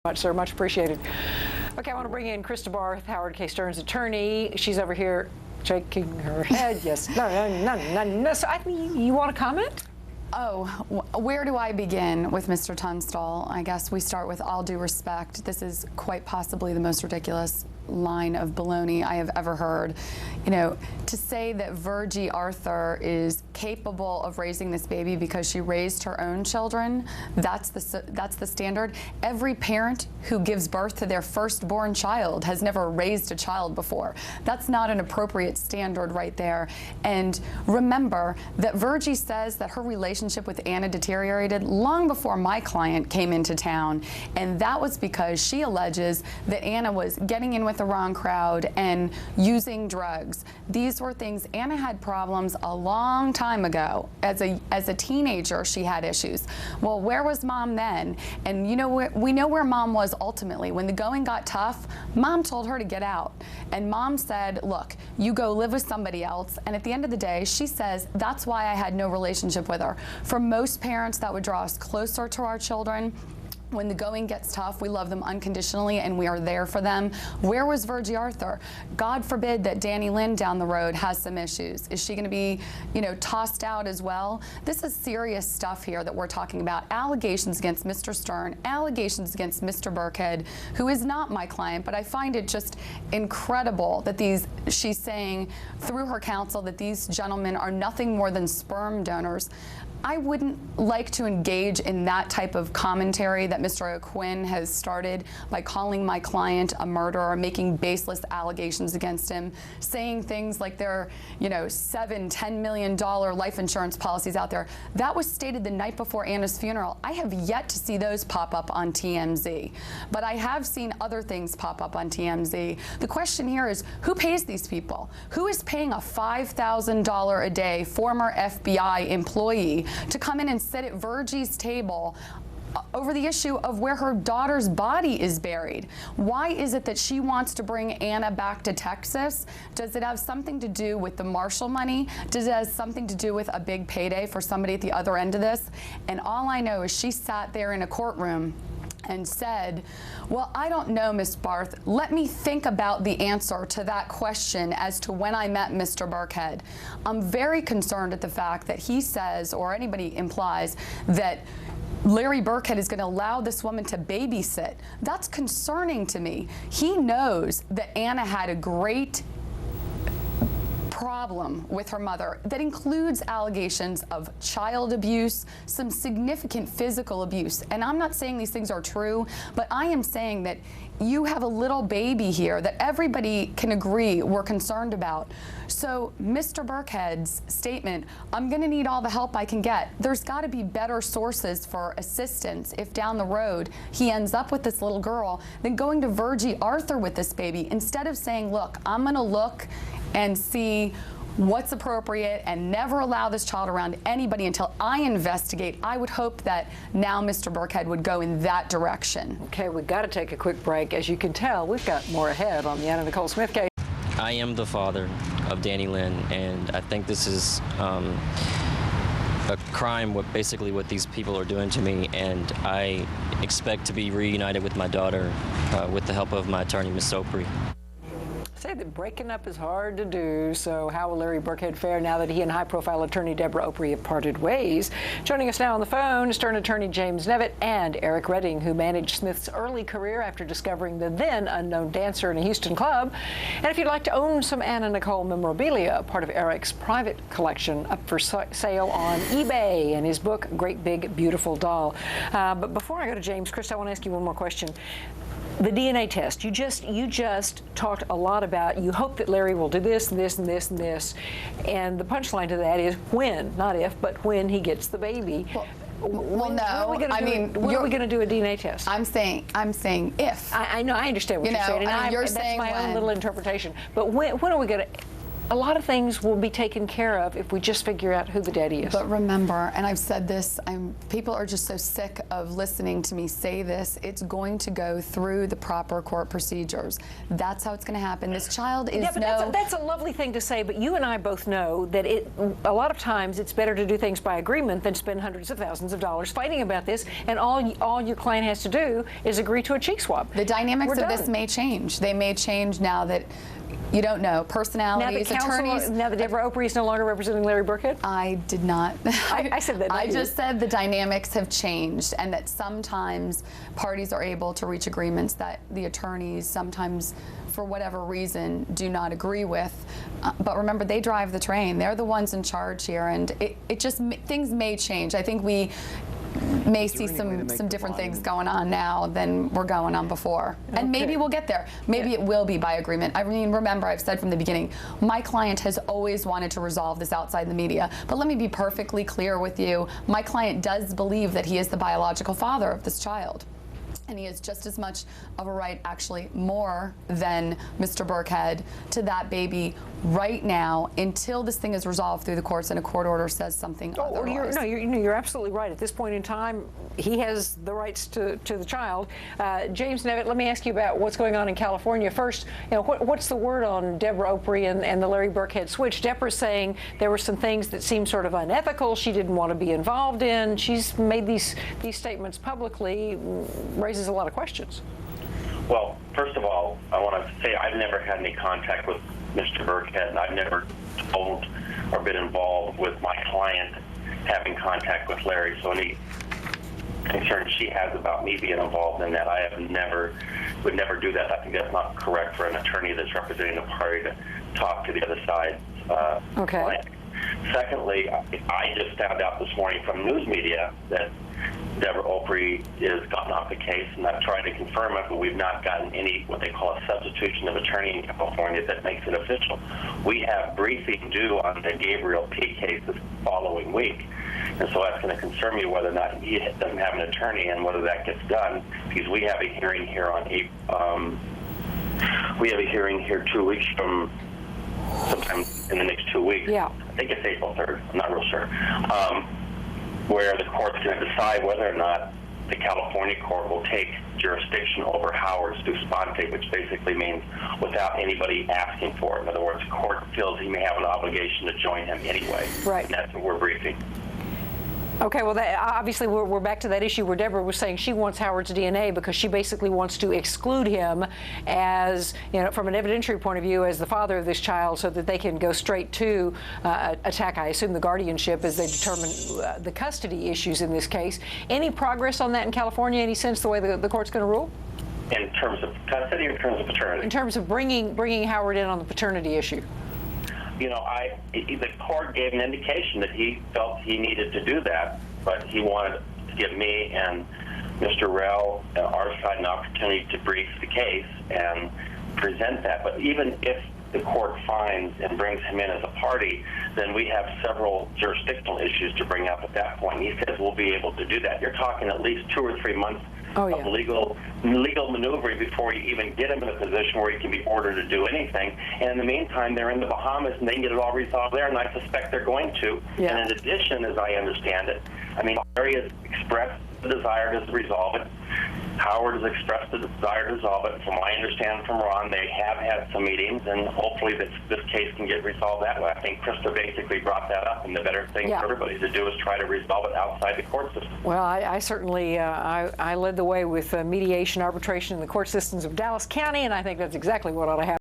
Much, sir. Much appreciated. Okay, I want to bring in Krista Barth, Howard K. Stern's attorney. She's over here shaking her head. Yes. No. So, you want to comment? Oh, where do I begin with Mr. Tunstall? I guess we start with all due respect. This is quite possibly the most ridiculous line of baloney I have ever heard. You know, to say that Virgie Arthur is capable of raising this baby because she raised her own children, that's the standard. Every parent who gives birth to their firstborn child has never raised a child before. That's not an appropriate standard right there. And remember that Virgie says that her relationship with Anna deteriorated long before my client came into town, and that was because she alleges that Anna was getting in with the wrong crowd and using drugs. These were things. Anna had problems a long time ago. As a teenager, she had issues. Well, where was mom then? And you know, we know where mom was ultimately. When the going got tough, mom told her to get out. And mom said, look, you go live with somebody else. And at the end of the day, she says, that's why I had no relationship with her. For most parents, that would draw us closer to our children. When the going gets tough, we love them unconditionally and we are there for them. Where was Virgie Arthur? God forbid that Danny Lynn down the road has some issues. Is she going to be, you know, tossed out as well? This is serious stuff here that we're talking about. Allegations against Mr. Stern, allegations against Mr. Burkhead, who is not my client, but I find it just incredible that she's saying through her counsel that these gentlemen are nothing more than sperm donors. I wouldn't like to engage in that type of commentary that Mr. O'Quinn has started by calling my client a murderer, making baseless allegations against him, saying things like there are, you know, $7–10 million life insurance policies out there. That was stated the night before Anna's funeral. I have yet to see those pop up on TMZ, but I have seen other things pop up on TMZ. The question here is, who pays these people? Who is paying a $5,000 a day former FBI employee to come in and sit at Virgie's table over the issue of where her daughter's body is buried? Why is it that she wants to bring Anna back to Texas? Does it have something to do with the Marshall money? Does it have something to do with a big payday for somebody at the other end of this? And all I know is she sat there in a courtroom and said, well, I don't know, Ms. Barth. Let me think about the answer to that question as to when I met Mr. Burkhead. I'm very concerned at the fact that he says, or anybody implies, that Larry Burkhead is going to allow this woman to babysit. That's concerning to me. He knows that Anna had a great problem with her mother that includes allegations of child abuse, some significant physical abuse. And I'm not saying these things are true, but I am saying that you have a little baby here that everybody can agree we're concerned about. So Mr. Burkhead's statement, I'm going to need all the help I can get. There's got to be better sources for assistance if down the road he ends up with this little girl than going to Virgie Arthur with this baby. Instead of saying, look, I'm going to look and see what's appropriate and never allow this child around anybody until I investigate, I would hope that now Mr. Burkhead would go in that direction. Okay, we've got to take a quick break. As you can tell, we've got more ahead on the Anna Nicole Smith case. I am the father of Danny Lynn, and I think this is a crime, basically what these people are doing to me, and I expect to be reunited with my daughter with the help of my attorney, Ms. Opry. Say that breaking up is hard to do, so how will Larry Burkhead fare now that he and high-profile attorney Deborah Opry have parted ways? Joining us now on the phone, Stern attorney James Nevitt and Eric Redding, who managed Smith's early career after discovering the then unknown dancer in a Houston club. And if you'd like to own some Anna Nicole memorabilia, part of Eric's private collection, up for sale on eBay, and his book, Great Big Beautiful Doll. But before I go to James, Krista, I want to ask you one more question. The DNA test, you just talked a lot about, you hope that Larry will do this and this and this and this, and the punchline to that is when, not if, but when he gets the baby. Well, no. When are we going to do a DNA test? I'm saying if. I know, I understand what you're saying, and you're that's saying my own little interpretation. But when are we going to? a lot of things will be taken care of if we just figure out who the daddy is. But remember, and I've said this, people are just so sick of listening to me say this, it's going to go through the proper court procedures. That's how it's going to happen. This child is that's a lovely thing to say, but you and I both know that a lot of times it's better to do things by agreement than spend hundreds of thousands of dollars fighting about this, and all your client has to do is agree to a cheek swab. The dynamics of this may change. They may change now that you don't know personalities, attorneys. Now that Deborah Opry is no longer representing Larry Burkhead? I did not. I said that. I just said the dynamics have changed, and that sometimes parties are able to reach agreements that the attorneys sometimes, for whatever reason, do not agree with. But remember, they drive the train. They're the ones in charge here, and things may change. I think we may see some different things going on now than were going on before. Okay. And maybe we'll get there. Maybe it will be by agreement. I mean, remember, I've said from the beginning, my client has always wanted to resolve this outside the media. But let me be perfectly clear with you. My client does believe that he is the biological father of this child. And he has just as much of a right, actually more than Mr. Burkhead, to that baby right now until this thing is resolved through the courts and a court order says something otherwise. You're absolutely right. At this point in time, he has the rights to the child. James Nevitt, let me ask you about what's going on in California. First, what's the word on Deborah Opry and the Larry Burkhead switch? Deborah's saying there were some things that seemed sort of unethical she didn't want to be involved in. She's made these statements publicly, raises a lot of questions. Well, first of all, I want to say I've never had any contact with Mr. Burkhead, and I've never told or been involved with my client having contact with Larry. So any concern she has about me being involved in that, I would never do that. I think that's not correct for an attorney that's representing a party to talk to the other side's client. Secondly, I just found out this morning from news media that Deborah Opry is gotten off the case, and I've tried to confirm it, but we've not gotten any what they call a substitution of attorney in California that makes it official. We have briefing due on the Gabriel P. case this following week, and so that's going to concern me whether or not he doesn't have an attorney and whether that gets done, because we have a hearing here on 2 weeks from sometime in the next 2 weeks. Yeah. I think it's April 3rd. I'm not real sure. Where the court's going to decide whether or not the California court will take jurisdiction over Howard's sua sponte, which basically means without anybody asking for it. In other words, the court feels he may have an obligation to join him anyway. Right. And that's what we're briefing. Okay, well, obviously we're back to that issue where Deborah was saying she wants Howard's DNA because she basically wants to exclude him as, from an evidentiary point of view, as the father of this child, so that they can go straight to attack, I assume, the guardianship as they determine the custody issues in this case. Any progress on that in California? Any sense the way the court's going to rule? In terms of custody or in terms of paternity? In terms of bringing Howard in on the paternity issue. The court gave an indication that he felt he needed to do that, but he wanted to give me and Mr. Rell, our side, an opportunity to brief the case and present that. But even if the court finds and brings him in as a party, then we have several jurisdictional issues to bring up at that point. He says we'll be able to do that. You're talking at least 2 or 3 months of legal maneuvering before you even get him in a position where he can be ordered to do anything. And in the meantime, they're in the Bahamas and they can get it all resolved there, and I suspect they're going to. Yeah. And in addition, as I understand it, Larry has expressed the desire to resolve it. Howard has expressed the desire to resolve it. From my understanding from Ron, they have had some meetings, and hopefully this case can get resolved that way. I think Krista basically brought that up, and the better thing for everybody to do is try to resolve it outside the court system. Well, I certainly I led the way with mediation, arbitration in the court systems of Dallas County, and I think that's exactly what ought to happen.